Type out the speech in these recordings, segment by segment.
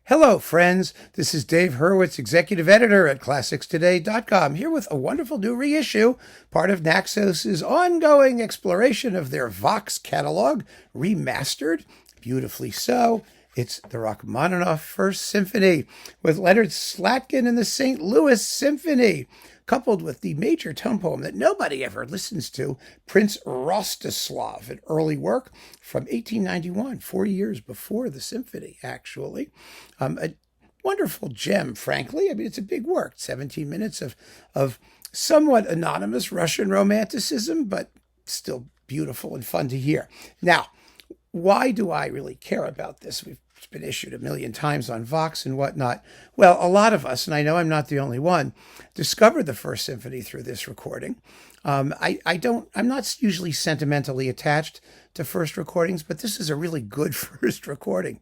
Hello, friends. This is Dave Hurwitz, executive editor at ClassicsToday.com, here with a wonderful new reissue, part of Naxos's ongoing exploration of their Vox catalog, Remastered, beautifully so. It's the Rachmaninoff First Symphony with Leonard Slatkin and the St. Louis Symphony, coupled with the major tone poem that nobody ever listens to, Prince Rostislav, an early work from 1891, 40 years before the symphony, actually. A wonderful gem, frankly. I mean, it's a big work, 17 minutes of somewhat anonymous Russian romanticism, but still beautiful and fun to hear. Now, why do I really care about this? It's been issued a million times on Vox and whatnot. Well, a lot of us, and I know I'm not the only one, discovered the First Symphony through this recording. I'm not usually sentimentally attached to first recordings, but this is a really good first recording.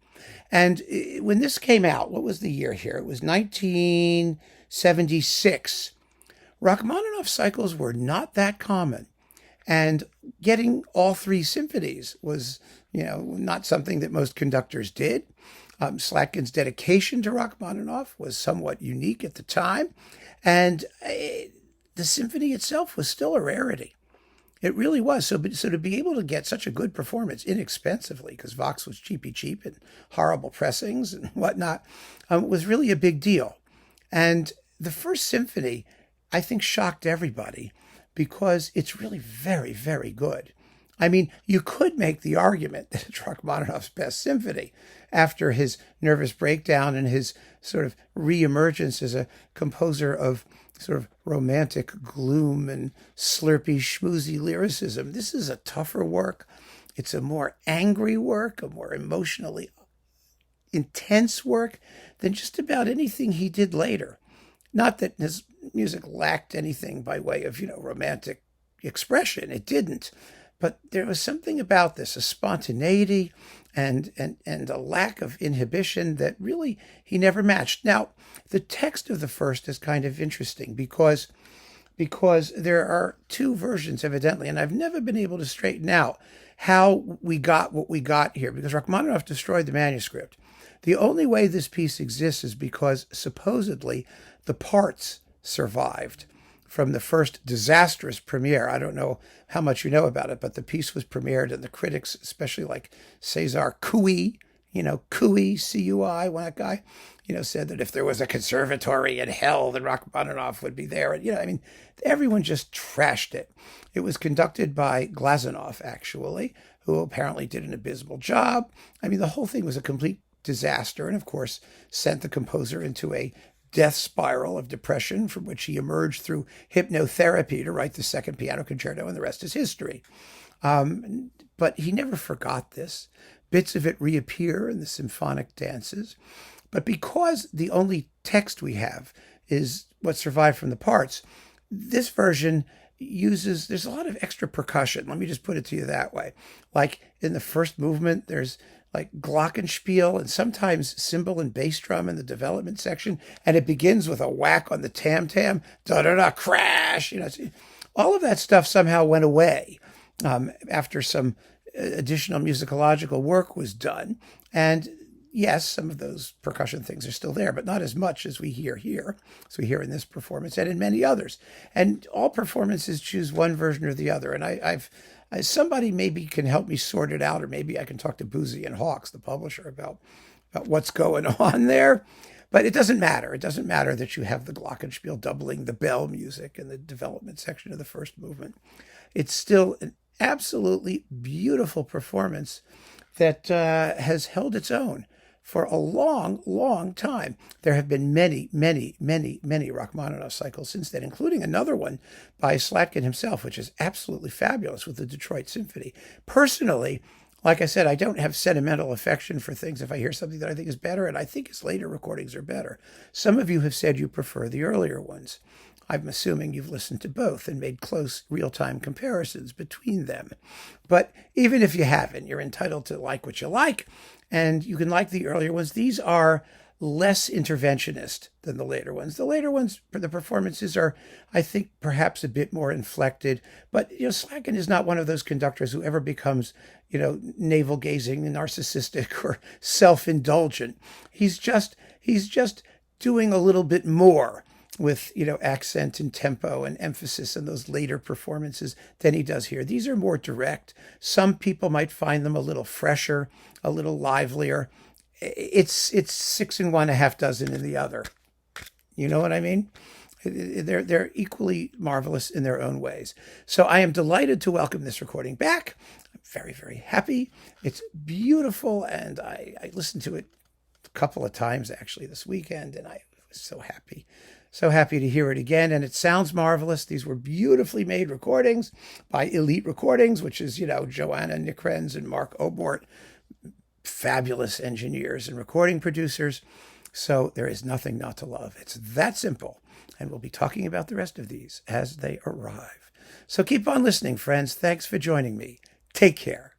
And when this came out, what was the year here? It was 1976. Rachmaninoff cycles were not that common. And getting all three symphonies was, not something that most conductors did. Slatkin's dedication to Rachmaninoff was somewhat unique at the time. And the symphony itself was still a rarity. It really was. So to be able to get such a good performance inexpensively, because Vox was cheap and horrible pressings and whatnot, was really a big deal. And the First Symphony, I think, shocked everybody because it's really very, very good. I mean, you could make the argument that it's Rachmaninoff's best symphony after his nervous breakdown and his sort of reemergence as a composer of sort of romantic gloom and slurpy, schmoozy lyricism. This is a tougher work. It's a more angry work, a more emotionally intense work than just about anything he did later. Not that his music lacked anything by way of, romantic expression. It didn't. But there was something about this, a spontaneity and a lack of inhibition that really he never matched. Now, the text of the first is kind of interesting because there are two versions, evidently, and I've never been able to straighten out how we got what we got here, because Rachmaninoff destroyed the manuscript. The only way this piece exists is because supposedly the parts survived from the first disastrous premiere. I don't know how much you know about it, but the piece was premiered, and the critics, especially like Cesar Cui, Cui, C-U-I, one that guy, said that if there was a conservatory in hell, then Rachmaninoff would be there. And, everyone just trashed it. It was conducted by Glazunov, actually, who apparently did an abysmal job. I mean, the whole thing was a complete disaster, and of course sent the composer into a death spiral of depression from which he emerged through hypnotherapy to write the Second Piano Concerto, and the rest is history. But he never forgot this. Bits of it reappear in the symphonic dances. But because the only text we have is what survived from the parts, this version there's a lot of extra percussion. Let me just put it to you that way. Like in the first movement, there's like glockenspiel and sometimes cymbal and bass drum in the development section. And it begins with a whack on the tam-tam, da-da-da, crash. All of that stuff somehow went away after some additional musicological work was done. And yes, some of those percussion things are still there, but not as much as we hear here, as we hear in this performance and in many others. And all performances choose one version or the other. And somebody maybe can help me sort it out, or maybe I can talk to Boozy and Hawks, the publisher, about what's going on there. But it doesn't matter. It doesn't matter that you have the glockenspiel doubling the bell music in the development section of the first movement. It's still an absolutely beautiful performance that has held its own for a long, long time. There have been many, many, many, many Rachmaninoff cycles since then, including another one by Slatkin himself, which is absolutely fabulous, with the Detroit Symphony. Personally, like I said, I don't have sentimental affection for things if I hear something that I think is better, and I think his later recordings are better. Some of you have said you prefer the earlier ones. I'm assuming you've listened to both and made close real-time comparisons between them. But even if you haven't, you're entitled to like what you like, and you can like the earlier ones. These are less interventionist than the later ones. The later ones, the performances are, I think, perhaps a bit more inflected. But Slatkin is not one of those conductors who ever becomes, navel-gazing, narcissistic, or self-indulgent. He's just doing a little bit more with accent and tempo and emphasis in those later performances than he does here. These are more direct. Some people might find them a little fresher, a little livelier. It's 6 in one, a half dozen in the other. You know what I mean? They're equally marvelous in their own ways. So I am delighted to welcome this recording back. I'm very, very happy. It's beautiful, and I listened to it a couple of times actually this weekend, and I was so happy. So happy to hear it again, and it sounds marvelous. These were beautifully made recordings by Elite Recordings, which is, Joanna Nikrens and Mark Obort, fabulous engineers and recording producers. So there is nothing not to love. It's that simple. And we'll be talking about the rest of these as they arrive. So keep on listening, friends. Thanks for joining me. Take care.